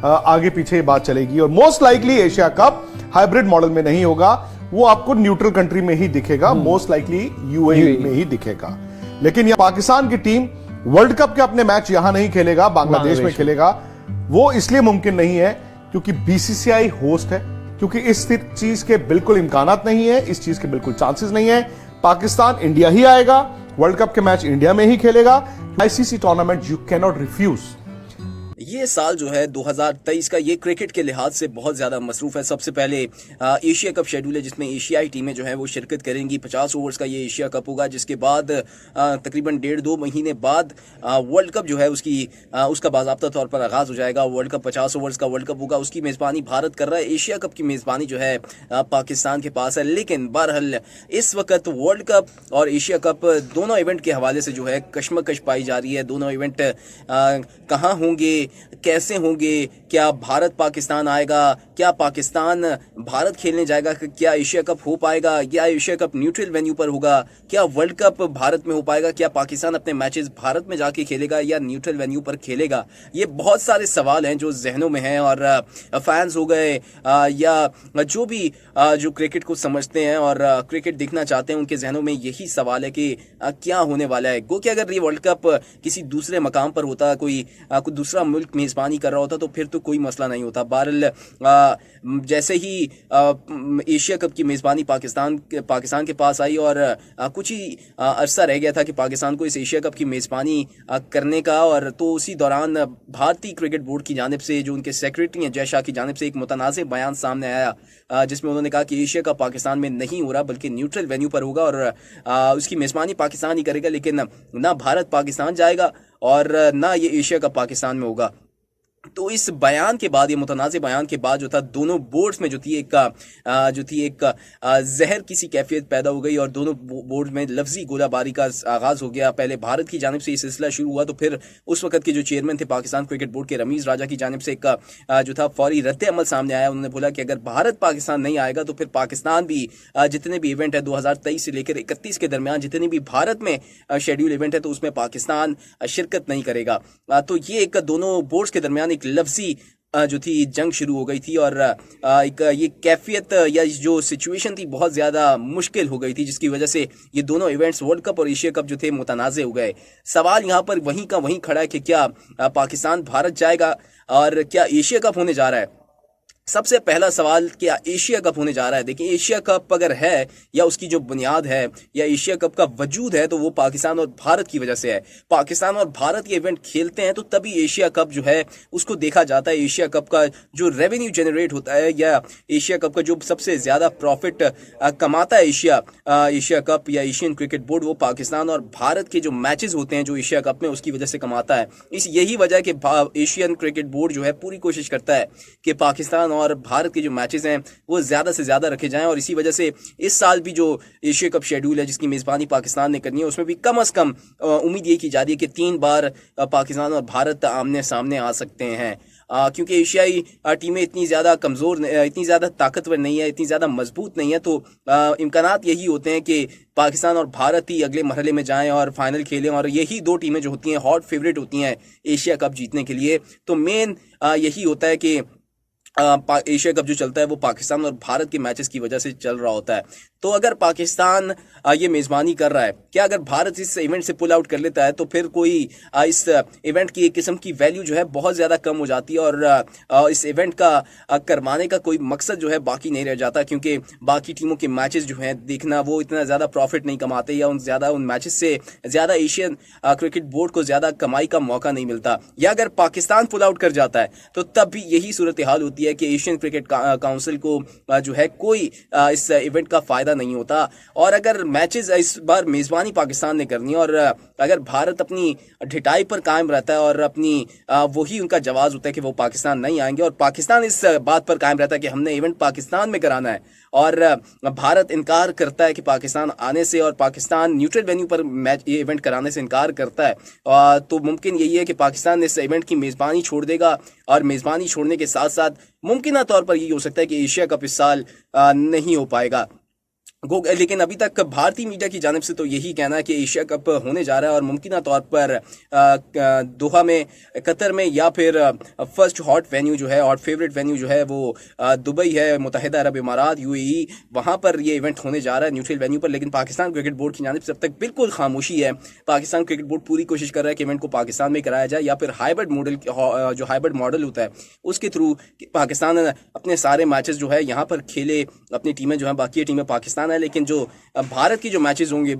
आगे पीछे बात चलेगी। और most likely Asia cup hybrid model में नहीं होगा, वो आपको न्यूट्रल कंट्री में ही दिखेगा, मोस्ट लाइकली यूएई में ही दिखेगा। लेकिन यह पाकिस्तान की टीम वर्ल्ड कप के अपने मैच यहां नहीं खेलेगा, बांग्लादेश में खेलेगा। वो इसलिए मुमकिन नहीं है क्योंकि बीसीसीआई होस्ट है, क्योंकि इस चीज के बिल्कुल इम्कानात नहीं है, इस चीज के बिल्कुल चांसेस नहीं है। पाकिस्तान इंडिया ही आएगा, वर्ल्ड कप के मैच इंडिया में ही खेलेगा। ICC tournament you cannot refuse. ये साल जो है 2023 का, ये क्रिकेट के लिहाज से बहुत ज़्यादा मसरूफ़ है। सबसे पहले एशिया कप शेड्यूल है जिसमें एशियाई टीमें जो है वो शिरकत करेंगी। 50 ओवर्स का ये एशिया कप होगा, जिसके बाद तकरीबन 1.5-2 महीने बाद वर्ल्ड कप जो है उसका बाज़ाब्ता तौर पर आगाज़ हो जाएगा। वर्ल्ड कप 50 ओवर्स का वर्ल्ड कप होगा, उसकी मेज़बानी भारत कर रहा है। एशिया कप की मेज़बानी जो है पाकिस्तान के पास है। लेकिन बहरहाल इस वक्त वर्ल्ड कप और एशिया कप दोनों इवेंट के हवाले से जो है कशमकश पाई जा रही है। दोनों इवेंट कहाँ होंगे, कैसे होंगे, क्या भारत पाकिस्तान आएगा, क्या पाकिस्तान भारत खेलने जाएगा, क्या एशिया कप हो पाएगा, या एशिया कप न्यूट्रल वेन्यू पर होगा, क्या वर्ल्ड कप भारत में हो पाएगा, क्या पाकिस्तान अपने मैचेस भारत में जाके खेलेगा या न्यूट्रल वेन्यू पर खेलेगा। ये बहुत सारे सवाल हैं जो जहनों में हैं, और फैंस हो गए या जो भी जो क्रिकेट को समझते हैं और क्रिकेट देखना चाहते हैं, उनके जहनों में यही सवाल है कि क्या होने वाला है। गो कि अगर ये वर्ल्ड कप किसी दूसरे मकाम पर होता, कोई दूसरा मुल्क मेज़बानी कर रहा होता, तो फिर तो कोई मसला नहीं होता। बहरहाल जैसे ही एशिया कप की मेज़बानी पाकिस्तान के पास आई और कुछ ही अरसा रह गया था कि पाकिस्तान को इस एशिया कप की मेज़बानी करने का, और तो उसी दौरान भारतीय क्रिकेट बोर्ड की जानिब से, जो उनके सेक्रेटरी हैं जय शाह की जानिब से, एक मुतनाज़ बयान सामने आया जिसमें उन्होंने कहा कि एशिया कप पाकिस्तान में नहीं हो रहा बल्कि न्यूट्रल वेन्यू पर होगा, और उसकी मेज़बानी पाकिस्तान ही करेगा। लेकिन ना भारत पाकिस्तान जाएगा और ना ये एशिया कप पाकिस्तान में होगा। तो इस बयान के बाद, ये मुतनाज़ बयान के बाद जो था, दोनों बोर्ड्स में जो थी एक जहर किसी कैफियत पैदा हो गई, और दोनों बोर्ड में लफ्जी गोलाबारी का आगाज़ हो गया। पहले भारत की जानिब से ये सिलसिला शुरू हुआ, तो फिर उस वक्त के जो चेयरमैन थे पाकिस्तान क्रिकेट बोर्ड के, रमीज़ राजा की जानिब से एक जो था फौरी रद्द अमल सामने आया। उन्होंने बोला कि अगर भारत पाकिस्तान नहीं आएगा तो फिर पाकिस्तान भी जितने भी इवेंट है 2023 से लेकर 31 के दरमियान जितने भी भारत में शेड्यूल इवेंट है, तो उसमें पाकिस्तान शिरकत नहीं करेगा। तो ये एक दोनों बोर्ड्स के दरमियान एक लफ्जी जो थी जंग शुरू हो गई थी, और एक ये कैफियत या जो सिचुएशन थी बहुत ज़्यादा मुश्किल हो गई थी, जिसकी वजह से ये दोनों इवेंट्स वर्ल्ड कप और एशिया कप जो थे मुतनाज़े हो गए। सवाल यहाँ पर वहीं का वहीं खड़ा है कि क्या पाकिस्तान भारत जाएगा और क्या एशिया कप होने जा रहा है। सबसे पहला सवाल, क्या एशिया कप होने जा रहा है। देखिए, एशिया कप अगर है या उसकी जो बुनियाद है या एशिया कप का वजूद है, तो वो पाकिस्तान और भारत की वजह से है। पाकिस्तान और भारत ये इवेंट खेलते हैं तो तभी एशिया कप जो है उसको देखा जाता है। एशिया कप का जो रेवेन्यू जनरेट होता है, या एशिया कप का जो सबसे ज़्यादा प्रॉफिट कमाता है एशिया कप या एशियन क्रिकेट बोर्ड, वो पाकिस्तान और भारत के जो मैचेस होते हैं जो एशिया कप में, उसकी वजह से कमाता है। यही वजह है कि एशियन क्रिकेट बोर्ड जो है पूरी कोशिश करता है कि पाकिस्तान और भारत के जो मैचेस हैं वो ज़्यादा से ज़्यादा रखे जाएं, और इसी वजह से इस साल भी जो एशिया कप शेड्यूल है जिसकी मेज़बानी पाकिस्तान ने करनी है, उसमें भी कम से कम उम्मीद ये की जा रही है कि 3 बार पाकिस्तान और भारत आमने सामने आ सकते हैं। क्योंकि एशियाई टीमें इतनी ज़्यादा कमज़ोर, इतनी ज़्यादा ताकतवर नहीं है, इतनी ज़्यादा मजबूत नहीं है, तो इम्कानात यही होते हैं कि पाकिस्तान और भारत ही अगले मरहले में जाएं और फाइनल खेलें, और यही दो टीमें जो होती हैं हॉट फेवरेट होती हैं एशिया कप जीतने के लिए। तो मेन यही होता है कि एशिया कप जो चलता है वो पाकिस्तान और भारत के मैचेस की वजह से चल रहा होता है। तो अगर पाकिस्तान ये मेज़बानी कर रहा है, क्या अगर भारत इस इवेंट से पुल आउट कर लेता है तो फिर कोई इस इवेंट की एक किस्म की वैल्यू जो है बहुत ज़्यादा कम हो जाती है, और इस इवेंट का करवाने का कोई मकसद जो है बाकी नहीं रह जाता, क्योंकि बाकी टीमों के मैचेस जो हैं देखना, वो इतना ज़्यादा प्रॉफिट नहीं कमाते, या उन मैचेस से ज़्यादा एशियन क्रिकेट बोर्ड को ज़्यादा कमाई का मौका नहीं मिलता। या अगर पाकिस्तान पुल आउट कर जाता है तो तब भी यही सूरत हाल होती है कि एशियन क्रिकेट काउंसिल को जो है कोई इस इवेंट का फ़ायदा नहीं होता। और अगर मैचेस इस बार मेज़बानी पाकिस्तान ने करनी है, और अगर भारत अपनी ढिठाई पर कायम रहता है और अपनी वही उनका जवाब होता है कि वो पाकिस्तान नहीं आएंगे, और पाकिस्तान इस बात पर कायम रहता है कि हमने इवेंट पाकिस्तान में कराना है, और भारत इनकार करता है कि पाकिस्तान आने से, और पाकिस्तान न्यूट्रल वेन्यू पर मैच ये इवेंट कराने से इनकार करता है, तो मुमकिन यही है कि पाकिस्तान इस इवेंट की मेज़बानी छोड़ देगा, और मेज़बानी छोड़ने के साथ साथ मुमकिन तौर पर यही हो सकता है कि एशिया कप इस साल नहीं हो पाएगा। लेकिन अभी तक भारतीय मीडिया की जानिब से तो यही कहना है कि एशिया कप होने जा रहा है और मुमकिन तौर पर दोहा में, कतर में, या फिर फर्स्ट हॉट वेन्यू जो है, हॉट फेवरेट वेन्यू जो है वो दुबई है, मुत्तहिदा अरब इमारात, यूएई, वहां पर ये इवेंट होने जा रहा है न्यूट्रल वेन्यू पर। लेकिन पाकिस्तान क्रिकेट बोर्ड की जानिब से अब तक बिल्कुल खामोशी है। पाकिस्तान क्रिकेट बोर्ड पूरी कोशिश कर रहा है कि इवेंट को पाकिस्तान में कराया जाए या फिर हाइब्रिड मॉडल, जो हाइब्रिड मॉडल होता है उसके थ्रू पाकिस्तान अपने सारे मैचेस जो है यहाँ पर खेले, अपनी टीमें जो है, बाकी टीमें पाकिस्तान है, लेकिन जो भारत की जो मैचेस होंगे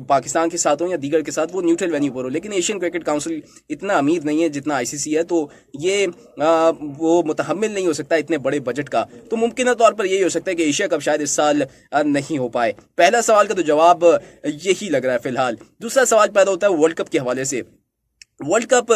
पाकिस्तान के साथ हो या दीगर के साथ, वो न्यूट्रल वेन्यू पर हो। लेकिन एशियन क्रिकेट काउंसिल इतना अमीर नहीं है जितना आईसीसी है, तो ये वो मुतहम्मिल नहीं हो सकता इतने बड़े बजट का। तो मुमकिन तौर पर यही हो सकता है कि एशिया कप शायद इस साल नहीं हो पाए। पहला सवाल का तो जवाब यही लग रहा है फिलहाल। दूसरा सवाल पैदा होता है वर्ल्ड कप के हवाले से। वर्ल्ड कप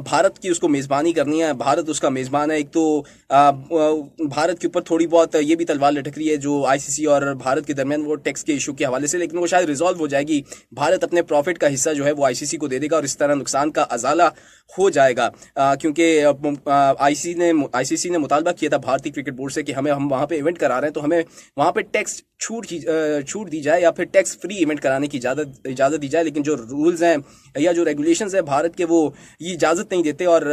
भारत की उसको मेज़बानी करनी है, भारत उसका मेज़बान है। एक तो भारत के ऊपर थोड़ी बहुत ये भी तलवार लटक रही है जो आईसीसी और भारत के दरमियान, वो टैक्स के इशू के हवाले से, लेकिन वो शायद रिजॉल्व हो जाएगी। भारत अपने प्रॉफिट का हिस्सा जो है वो आईसीसी को दे देगा और इस तरह नुकसान का अजाला हो जाएगा। क्योंकि आईसीसी ने मुतालबा किया था भारतीय क्रिकेट बोर्ड से कि हम वहाँ पे इवेंट करा रहे हैं तो हमें वहाँ पे टैक्स छूट दी जाए या फिर टैक्स फ्री इवेंट कराने की इजाज़त दी जाए। लेकिन जो रूल्स हैं या जो रेगुलेशंस हैं भारत के, वो ये इजाज़त नहीं देते और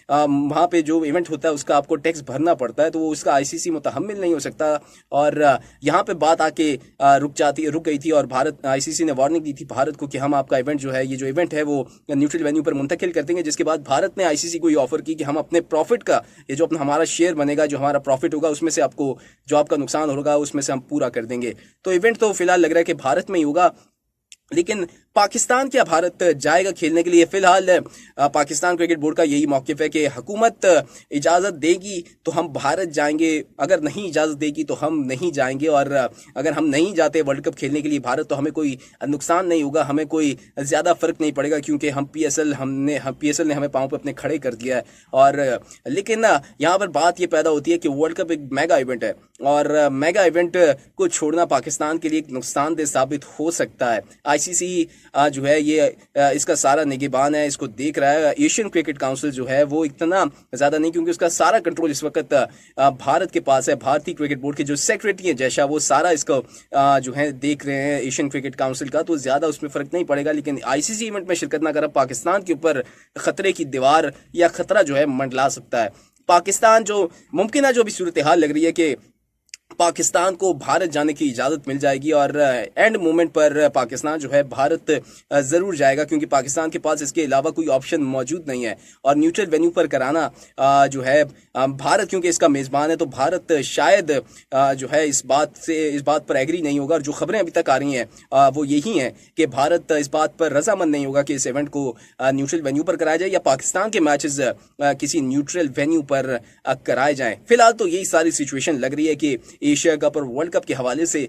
वहाँ पे जो इवेंट होता है उसका आपको टैक्स भरना पड़ता है, तो वो उसका आईसीसी मुतहम्मिल नहीं हो सकता। और यहाँ पे बात आके रुक गई थी और भारत, आईसीसी ने वार्निंग दी थी भारत को कि हम आपका इवेंट जो है, ये जो इवेंट है वो न्यूट्रल वेन्यू पर मुंतकिल कर देंगे। जिसके बाद भारत ने आईसीसी को ये ऑफर की कि हम अपने प्रॉफिट का, ये जो अपना हमारा शेयर बनेगा, जो हमारा प्रॉफिट होगा, उसमें से आपको जो आपका नुकसान होगा उसमें से हम पूरा कर देंगे। तो इवेंट तो फिलहाल लग रहा है कि भारत में ही होगा। लेकिन पाकिस्तान क्या भारत जाएगा खेलने के लिए? फिलहाल पाकिस्तान क्रिकेट बोर्ड का यही मौक़िफ़ है कि हुकूमत इजाज़त देगी तो हम भारत जाएंगे, अगर नहीं इजाज़त देगी तो हम नहीं जाएंगे। और अगर हम नहीं जाते वर्ल्ड कप खेलने के लिए भारत, तो हमें कोई नुकसान नहीं होगा, हमें कोई ज़्यादा फ़र्क नहीं पड़ेगा, क्योंकि हम पीएसएल ने हमें पाँव पे अपने खड़े कर दिया है। और लेकिन यहाँ पर बात ये पैदा होती है कि वर्ल्ड कप एक मेगा इवेंट है और मेगा इवेंट को छोड़ना पाकिस्तान के लिए एक नुकसानदेह साबित हो सकता है। आईसीसी जो है ये इसका सारा निगहबान है, इसको देख रहा है। एशियन क्रिकेट काउंसिल जो है वो इतना ज़्यादा नहीं, क्योंकि उसका सारा कंट्रोल इस वक्त भारत के पास है। भारतीय क्रिकेट बोर्ड के जो सेक्रेटरी हैं जैशा, वो सारा इसको जो है देख रहे हैं एशियन क्रिकेट काउंसिल का, तो ज़्यादा उसमें फ़र्क नहीं पड़ेगा। लेकिन आईसीसी इवेंट में शिरकत ना कर पाकिस्तान के ऊपर खतरे की दीवार या खतरा जो है मंडला सकता है। पाकिस्तान जो मुमकिन जो भी सूरत हाल लग रही है कि पाकिस्तान को भारत जाने की इजाज़त मिल जाएगी और एंड मोमेंट पर पाकिस्तान जो है भारत ज़रूर जाएगा, क्योंकि पाकिस्तान के पास इसके अलावा कोई ऑप्शन मौजूद नहीं है। और न्यूट्रल वेन्यू पर कराना जो है भारत, क्योंकि इसका मेज़बान है, तो भारत शायद जो है इस बात पर एग्री नहीं होगा। और जो खबरें अभी तक आ रही हैं वो यही हैं कि भारत इस बात पर रजामंद नहीं होगा कि इस इवेंट को न्यूट्रल वेन्यू पर कराया जाए या पाकिस्तान के मैचेस किसी न्यूट्रल वेन्यू पर कराए जाएँ। फिलहाल तो यही सारी सिचुएशन लग रही है कि एशिया कप और वर्ल्ड कप के हवाले से।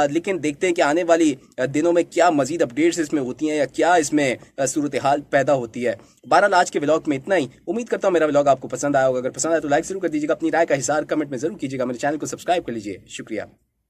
लेकिन देखते हैं कि आने वाली दिनों में क्या मजीद अपडेट्स इसमें होती हैं या क्या इसमें सूरत हाल पैदा होती है। बहरहाल आज के व्लॉग में इतना ही। उम्मीद करता हूँ मेरा व्लॉग आपको पसंद आया होगा। अगर पसंद आया तो लाइक जरूर कर दीजिएगा, अपनी राय का हिसार कमेंट में जरूर कीजिएगा, मेरे चैनल को सब्सक्राइब कर लीजिए। शुक्रिया।